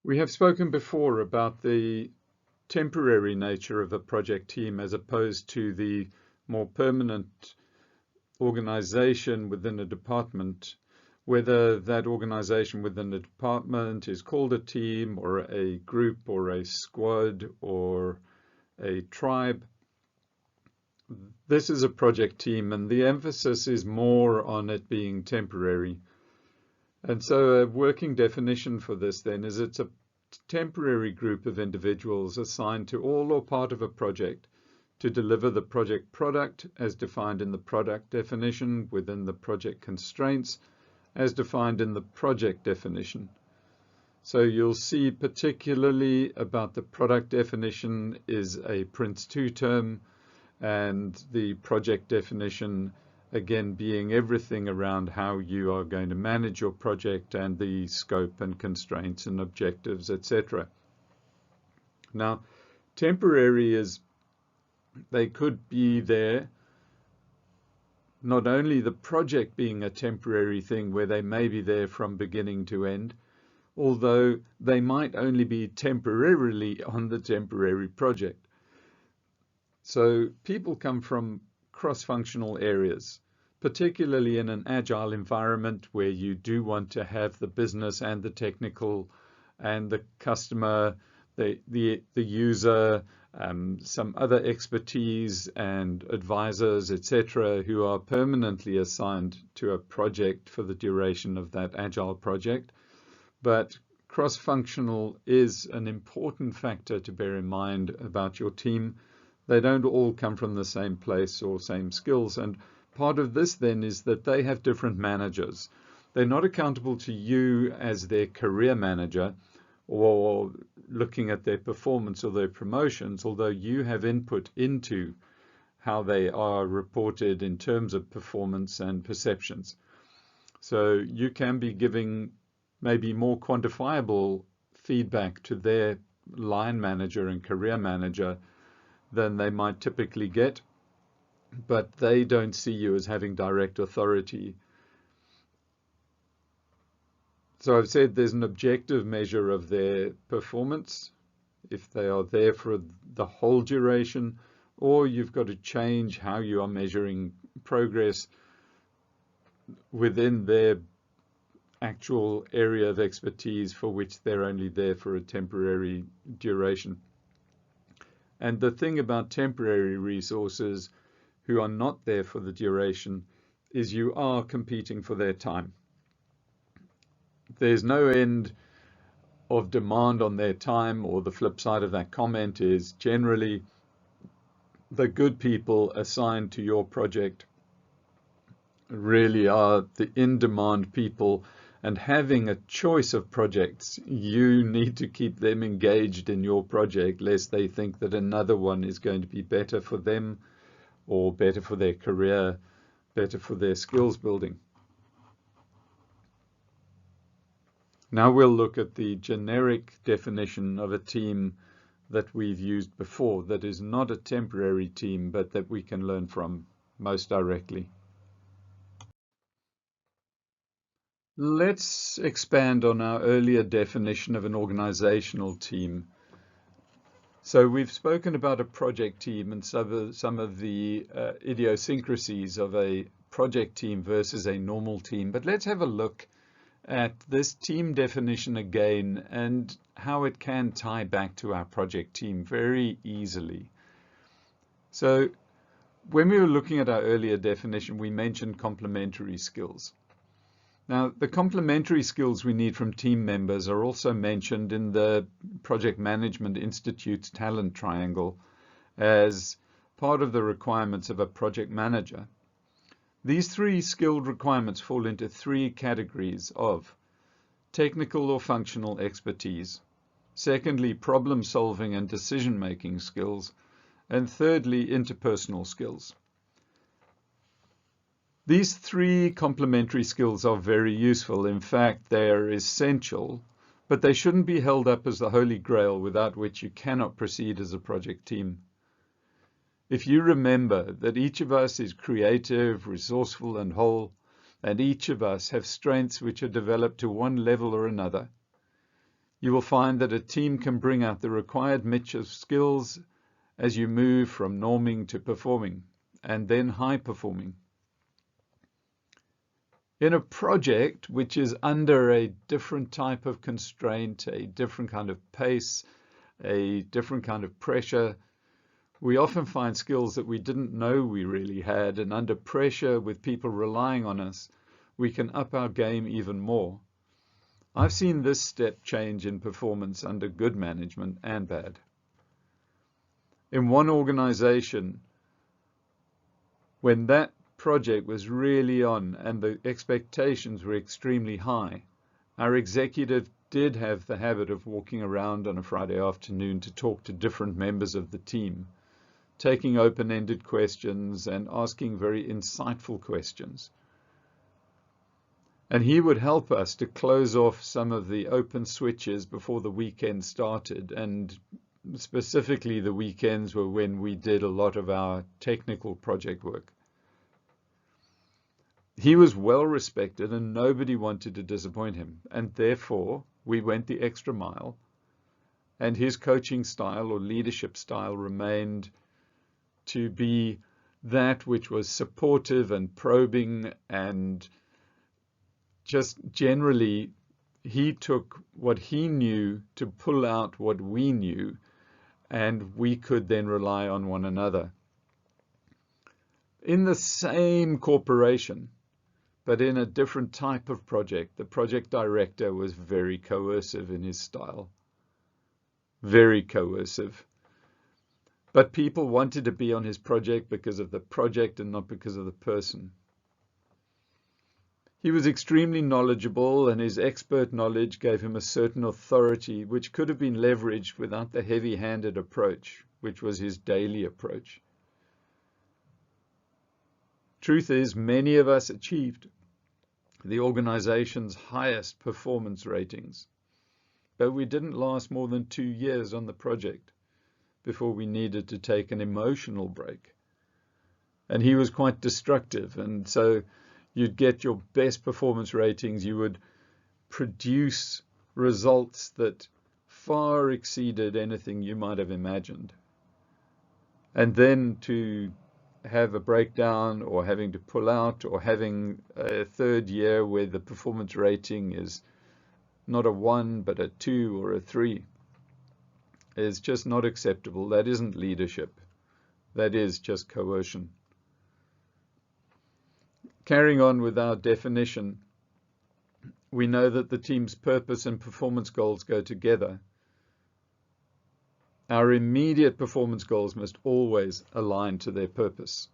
We have spoken before about the temporary nature of a project team as opposed to the more permanent organization within a department, whether that organization within the department is called a team or a group or a squad or a tribe. This is a project team, and the emphasis is more on it being temporary. And so a working definition for this then is it's a temporary group of individuals assigned to all or part of a project to deliver the project product as defined in the product definition within the project constraints as defined in the project definition. So you'll see particularly about the product definition is a Prince2 term, and the project definition again being everything around how you are going to manage your project and the scope and constraints and objectives, etc. Now, temporary is they could be there, not only the project being a temporary thing where they may be there from beginning to end, although they might only be temporarily on the temporary project. So people come from cross-functional areas, particularly in an agile environment where you do want to have the business and the technical and the customer, the user, some other expertise and advisors, etc., who are permanently assigned to a project for the duration of that agile project. But cross-functional is an important factor to bear in mind about your team. They don't all come from the same place or same skills. And part of this then is that they have different managers. They're not accountable to you as their career manager or looking at their performance or their promotions, although you have input into how they are reported in terms of performance and perceptions. So you can be giving maybe more quantifiable feedback to their line manager and career manager than they might typically get, but they don't see you as having direct authority. So I've said there's an objective measure of their performance, if they are there for the whole duration, or you've got to change how you are measuring progress within their actual area of expertise for which they're only there for a temporary duration. And the thing about temporary resources who are not there for the duration is you are competing for their time. There's no end of demand on their time, or the flip side of that comment is generally the good people assigned to your project really are the in-demand people, and having a choice of projects, you need to keep them engaged in your project lest they think that another one is going to be better for them or better for their career, better for their skills building. Now we'll look at the generic definition of a team that we've used before, that is not a temporary team, but that we can learn from most directly. Let's expand on our earlier definition of an organizational team. So we've spoken about a project team and some of the idiosyncrasies of a project team versus a normal team, but let's have a look at this team definition again and how it can tie back to our project team very easily. So when we were looking at our earlier definition, we mentioned complementary skills. Now, the complementary skills we need from team members are also mentioned in the Project Management Institute's talent triangle as part of the requirements of a project manager. These three skilled requirements fall into three categories of technical or functional expertise, secondly, problem solving and decision making skills, and thirdly, interpersonal skills. These three complementary skills are very useful. In fact, they are essential, but they shouldn't be held up as the holy grail without which you cannot proceed as a project team. If you remember that each of us is creative, resourceful, and whole, and each of us have strengths which are developed to one level or another, You will find that a team can bring out the required mix of skills as you move from norming to performing, and then high performing. In a project which is under a different type of constraint, a different kind of pace, a different kind of pressure, we often find skills that we didn't know we really had, and under pressure with people relying on us, we can up our game even more. I've seen this step change in performance under good management and bad. In one organization, when that project was really on and the expectations were extremely high, our executive did have the habit of walking around on a Friday afternoon to talk to different members of the team, taking open-ended questions and asking very insightful questions. And he would help us to close off some of the open switches before the weekend started, and specifically the weekends were when we did a lot of our technical project work. He was well respected and nobody wanted to disappoint him, and therefore we went the extra mile, and his coaching style or leadership style remained to be that which was supportive and probing, and just generally he took what he knew to pull out what we knew, and we could then rely on one another. In the same corporation, but in a different type of project, the project director was very coercive in his style. Very coercive. But people wanted to be on his project because of the project and not because of the person. He was extremely knowledgeable, and his expert knowledge gave him a certain authority which could have been leveraged without the heavy-handed approach, which was his daily approach. Truth is, many of us achieved the organization's highest performance ratings, but we didn't last more than 2 years on the project before we needed to take an emotional break. And he was quite destructive, and so you'd get your best performance ratings, you would produce results that far exceeded anything you might have imagined. And then to have a breakdown, or having to pull out, or having a third year where the performance rating is not a 1 but a 2 or a 3 is just not acceptable. That isn't leadership. That is just coercion. Carrying on with our definition, we know that the team's purpose and performance goals go together. Our immediate performance goals must always align to their purpose.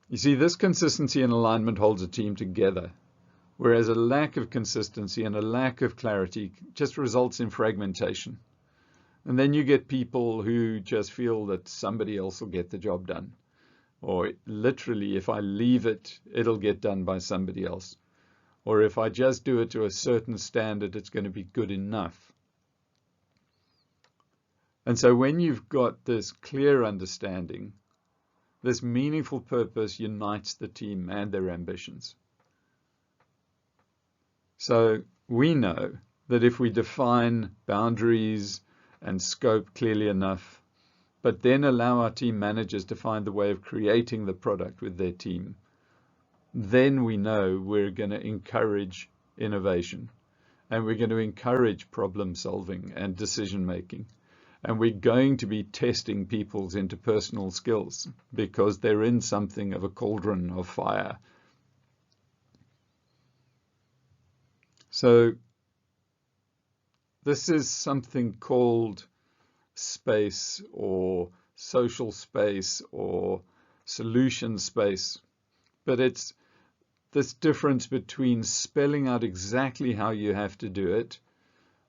You see, this consistency and alignment holds a team together, whereas a lack of consistency and a lack of clarity just results in fragmentation. And then you get people who just feel that somebody else will get the job done. Or literally, if I leave it, it'll get done by somebody else. Or if I just do it to a certain standard, it's going to be good enough. And so when you've got this clear understanding, this meaningful purpose unites the team and their ambitions. So we know that if we define boundaries and scope clearly enough, but then allow our team managers to find the way of creating the product with their team, then we know we're going to encourage innovation, and we're going to encourage problem solving and decision making. And we're going to be testing people's interpersonal skills because they're in something of a cauldron of fire. So this is something called space, or social space, or solution space. But it's this difference between spelling out exactly how you have to do it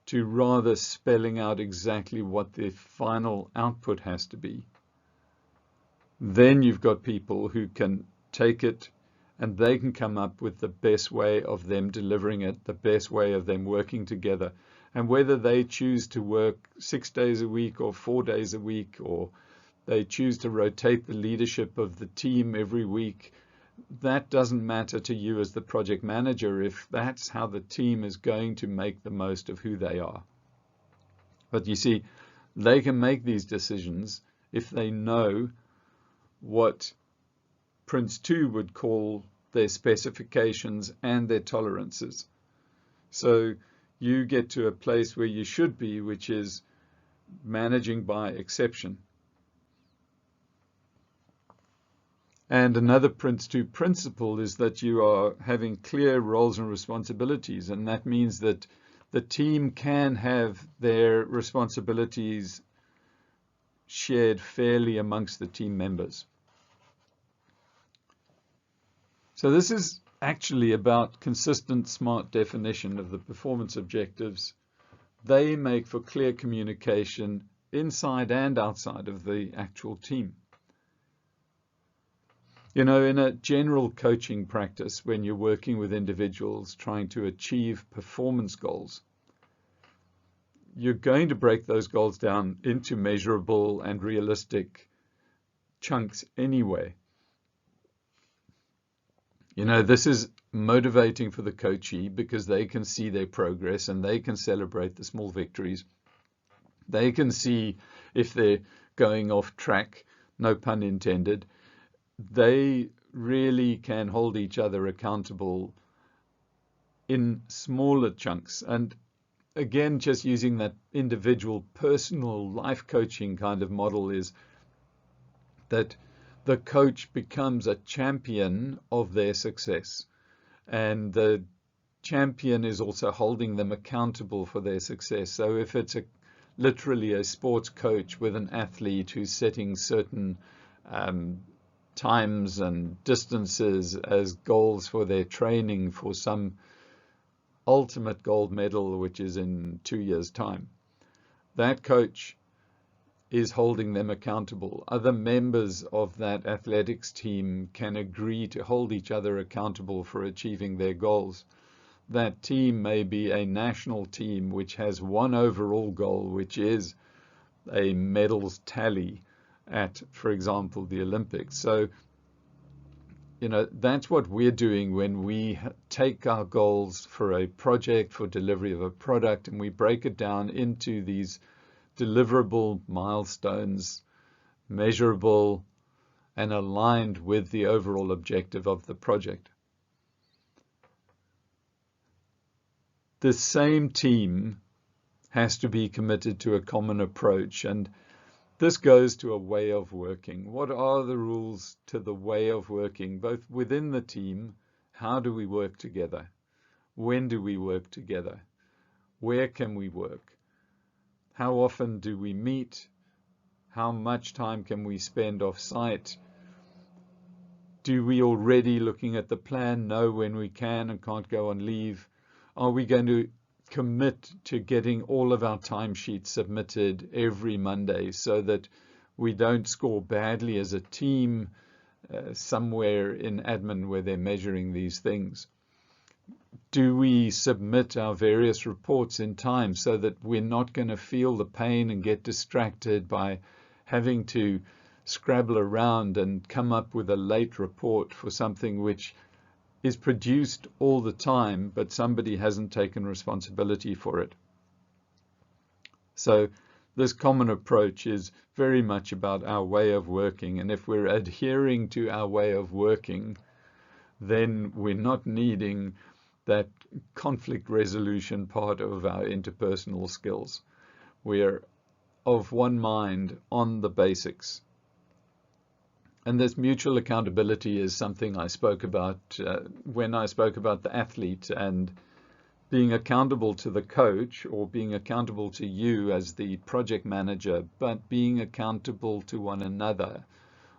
to rather spelling out exactly what the final output has to be. Then you've got people who can take it and they can come up with the best way of them delivering it, the best way of them working together. And whether they choose to work 6 days a week or 4 days a week, or they choose to rotate the leadership of the team every week, that doesn't matter to you as the project manager if that's how the team is going to make the most of who they are. But you see, they can make these decisions if they know what Prince 2 would call their specifications and their tolerances. So you get to a place where you should be, which is managing by exception. And another Prince 2 principle is that you are having clear roles and responsibilities, and that means that the team can have their responsibilities shared fairly amongst the team members. So this is actually about consistent, smart definition of the performance objectives. They make for clear communication inside and outside of the actual team. You know, in a general coaching practice, when you're working with individuals trying to achieve performance goals, you're going to break those goals down into measurable and realistic chunks anyway. You know, this is motivating for the coachee because they can see their progress and they can celebrate the small victories. They can see if they're going off track, no pun intended. They really can hold each other accountable in smaller chunks. And again, just using that individual personal life coaching kind of model is that the coach becomes a champion of their success. And the champion is also holding them accountable for their success. So if it's literally a sports coach with an athlete who's setting certain times and distances as goals for their training for some ultimate gold medal, which is in 2 years' time, that coach is holding them accountable. Other members of that athletics team can agree to hold each other accountable for achieving their goals. That team may be a national team which has one overall goal, which is a medals tally at, for example, the Olympics. So, you know, that's what we're doing when we take our goals for a project, for delivery of a product, and we break it down into these deliverable milestones, measurable and aligned with the overall objective of the project. The same team has to be committed to a common approach, and this goes to a way of working. What are the rules to the way of working, both within the team? How do we work together? When do we work together? Where can we work? How often do we meet? How much time can we spend off-site? Do we already, looking at the plan, know when we can and can't go on leave? Are we going to commit to getting all of our timesheets submitted every Monday so that we don't score badly as a team somewhere in admin where they're measuring these things? Do we submit our various reports in time so that we're not going to feel the pain and get distracted by having to scrabble around and come up with a late report for something which is produced all the time, but somebody hasn't taken responsibility for it? So this common approach is very much about our way of working. And if we're adhering to our way of working, then we're not needing that conflict resolution part of our interpersonal skills. We're of one mind on the basics. And this mutual accountability is something I spoke about when I spoke about the athlete and being accountable to the coach, or being accountable to you as the project manager, but being accountable to one another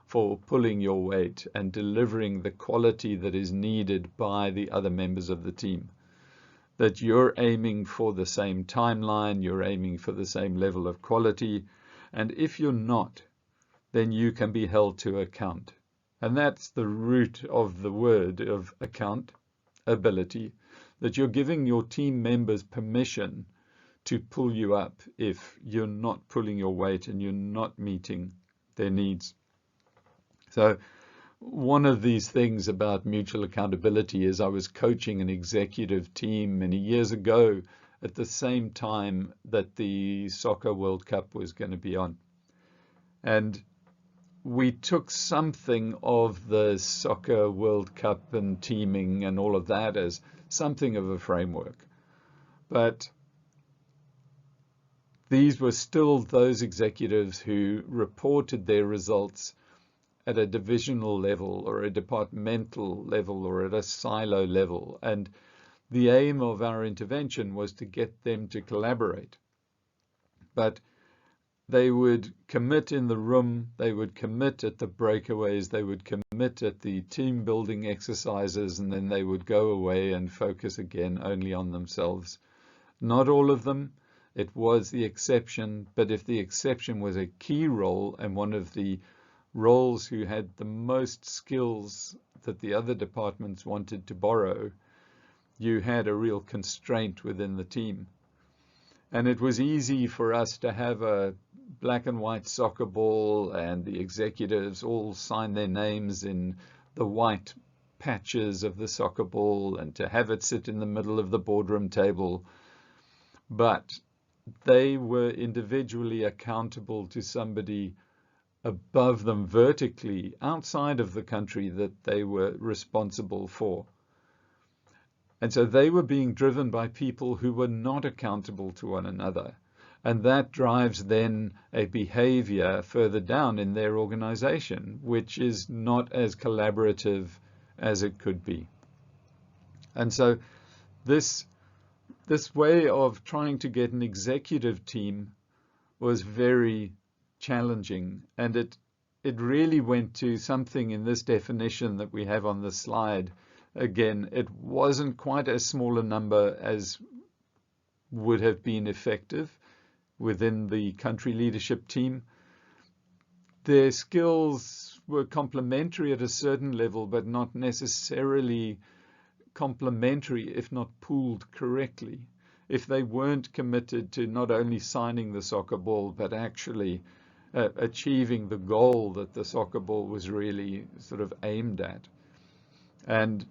for pulling your weight and delivering the quality that is needed by the other members of the team. That you're aiming for the same timeline, you're aiming for the same level of quality, and if you're not, then you can be held to account. And that's the root of the word of accountability, that you're giving your team members permission to pull you up if you're not pulling your weight and you're not meeting their needs. So one of these things about mutual accountability is I was coaching an executive team many years ago at the same time that the Soccer World Cup was going to be on. And we took something of the Soccer World Cup and teaming and all of that as something of a framework. But these were still those executives who reported their results at a divisional level or a departmental level or at a silo level. And the aim of our intervention was to get them to collaborate. But they would commit in the room, they would commit at the breakaways, they would commit at the team building exercises, and then they would go away and focus again only on themselves. Not all of them, it was the exception, but if the exception was a key role and one of the roles who had the most skills that the other departments wanted to borrow, you had a real constraint within the team. And it was easy for us to have a black and white soccer ball and the executives all sign their names in the white patches of the soccer ball and to have it sit in the middle of the boardroom table. But they were individually accountable to somebody above them vertically outside of the country that they were responsible for. And so they were being driven by people who were not accountable to one another. And that drives then a behavior further down in their organization, which is not as collaborative as it could be. And so this way of trying to get an executive team was very challenging. And it really went to something in this definition that we have on the slide. Again, it wasn't quite as small a number as would have been effective within the country leadership team. Their skills were complementary at a certain level, but not necessarily complementary if not pooled correctly. If they weren't committed to not only signing the soccer ball, but actually achieving the goal that the soccer ball was really sort of aimed at. And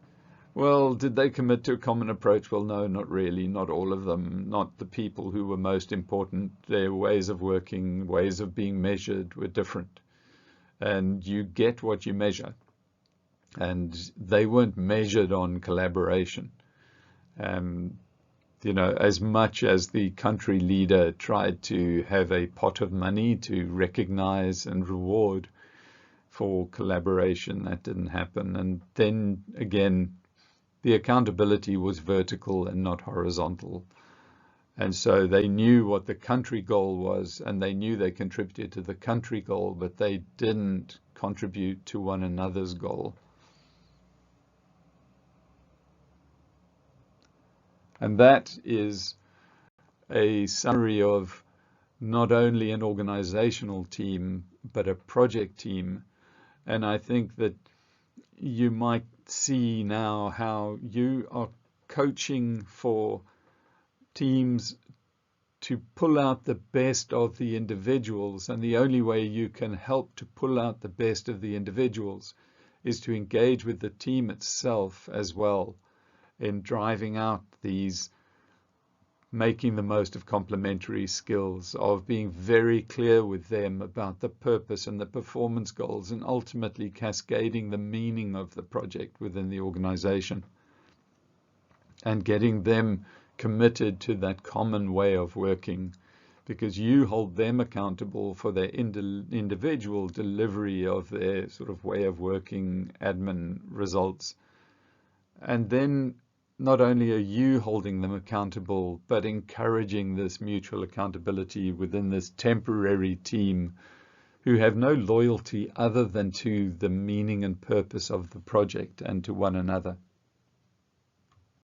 well, did they commit to a common approach? Well, no, not really. Not all of them. Not the people who were most important. Their ways of working, ways of being measured were different. And you get what you measure. And they weren't measured on collaboration. As much as the country leader tried to have a pot of money to recognize and reward for collaboration, that didn't happen. And then again, the accountability was vertical and not horizontal. And so they knew what the country goal was, and they knew they contributed to the country goal, but they didn't contribute to one another's goal. And that is a summary of not only an organizational team, but a project team. And I think that you might see now how you are coaching for teams to pull out the best of the individuals, and the only way you can help to pull out the best of the individuals is to engage with the team itself as well in driving out these, making the most of complementary skills, of being very clear with them about the purpose and the performance goals, and ultimately cascading the meaning of the project within the organization and getting them committed to that common way of working, because you hold them accountable for their individual delivery of their sort of way of working, admin results. And then not only are you holding them accountable, but encouraging this mutual accountability within this temporary team who have no loyalty other than to the meaning and purpose of the project and to one another.